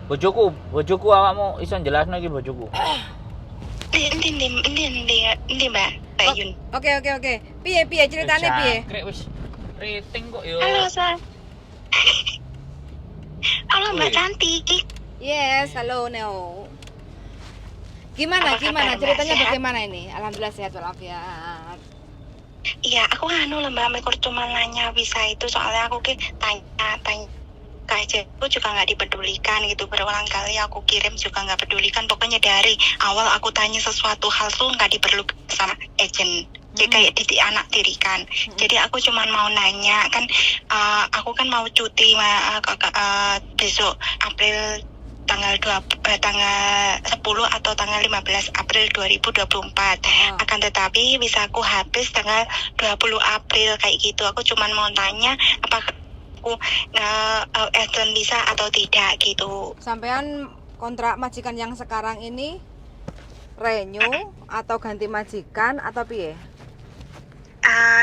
Bojoku awakmu iso jelasno iki bojoku. Ini Mbak Bayun. Oke. Piye ceritane piye? Krek wis rating kok yo. Halo, Sa. Halo Mbak Woi. cantik. Yes, halo Neo. Gimana Apa kabar, Mbak? ceritanya Sehat? bagaimana ini? Alhamdulillah sehat walafiat. Iya, aku anu lah Mbak, Mikir cuma nanya visa itu soalnya aku tanya aja, aku juga nggak dipedulikan gitu, berulang kali aku kirim juga nggak pedulikan. Pokoknya dari awal aku tanya sesuatu hal tuh nggak diperlukan sama agent. Jadi kayak anak tirikan. Jadi aku cuma mau nanya kan, aku kan mau cuti besok April tanggal 10 atau tanggal 15 April 2024. Akan tetapi bisa aku habis tanggal 20 April kayak gitu. Aku cuma mau tanya apakah aku extend bisa atau tidak gitu. Sampean kontrak majikan yang sekarang ini renew atau ganti majikan atau piye?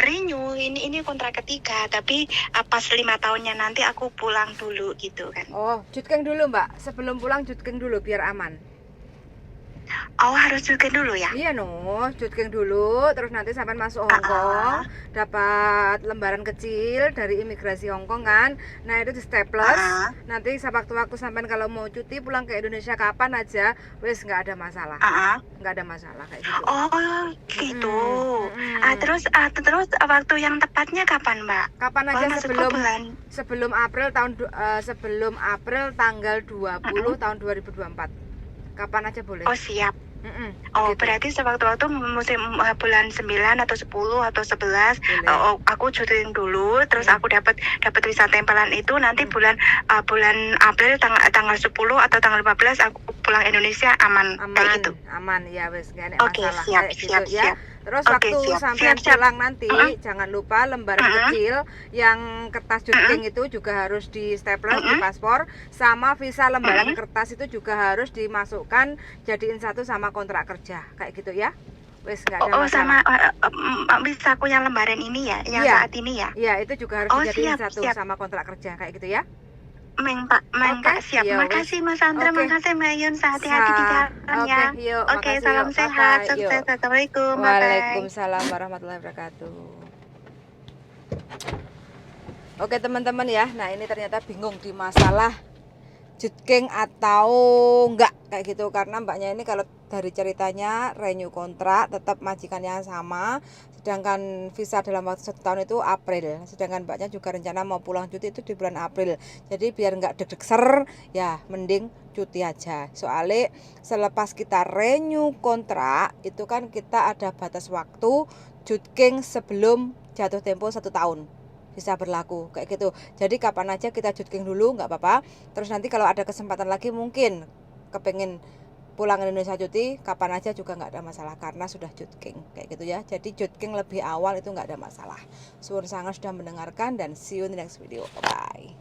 Renew ini kontrak ketiga, tapi pas 5 tahunnya nanti aku pulang dulu gitu kan. Oh, jutkeng dulu Mbak. Sebelum pulang jutkeng dulu biar aman. Oh, harus juga dulu ya? Iya no, jutkeng dulu, terus nanti sampai masuk Hong Kong, dapat lembaran kecil dari imigrasi Hong Kong kan. Nah itu di staples. Nanti sewaktu-waktu sampai kalau mau cuti pulang ke Indonesia kapan aja, wes nggak ada masalah, nggak ada masalah kayak gitu. Oh gitu. Terus waktu yang tepatnya kapan Mbak? Kapan aja Maksudku sebelum April sebelum April tanggal 20 tahun 2024. Kapan aja boleh. Oh siap. Oh gitu. Berarti sewaktu-waktu musim bulan 9 atau 10 atau 11 aku cuti dulu, terus aku dapat visa tempelan itu nanti bulan April tanggal 10 atau tanggal 15 aku pulang Indonesia aman kayak gitu. Aman ya wes nggak ada Oke, masalah siap, kayak siap, gitu ya. siap. Terus Oke, waktu siap. sampai Siap. pulang nanti jangan lupa lembaran kecil yang kertas jutking itu juga harus di stapler di paspor, sama visa lembaran kertas itu juga harus dimasukkan jadiin satu sama kontrak kerja kayak gitu ya. Wes nggak ada masalah. Sama bisa aku yang lembaran ini ya, yang saat ini ya. Iya, itu juga harus dijadiin siap, satu siap. sama kontrak kerja kayak gitu ya. Pak, siap. ya Makasih Mas Andra, makasih Mbak Yun, hati-hati di jalan ya. Oke, salam sehat, sukses. Assalamualaikum, bye-bye. Waalaikumsalam warahmatullahi wabarakatuh. Oke teman-teman ya, nah ini ternyata bingung di masalah jutking atau enggak kayak gitu, karena mbaknya ini kalau dari ceritanya renew kontrak tetap majikannya sama, sedangkan visa dalam waktu 1 tahun itu April, sedangkan mbaknya juga rencana mau pulang cuti itu di bulan April. Jadi biar enggak deg-deg ser ya mending cuti aja, soalnya selepas kita renew kontrak itu kan kita ada batas waktu jutking sebelum jatuh tempo 1 tahun bisa berlaku kayak gitu. Jadi kapan aja kita jutking dulu nggak apa-apa. Terus nanti kalau ada kesempatan lagi mungkin kepengen pulang Indonesia cuti, kapan aja juga nggak ada masalah karena sudah jutking kayak gitu ya. Jadi jutking lebih awal itu nggak ada masalah. Suwun sangat sudah mendengarkan dan see you in the next video. Bye.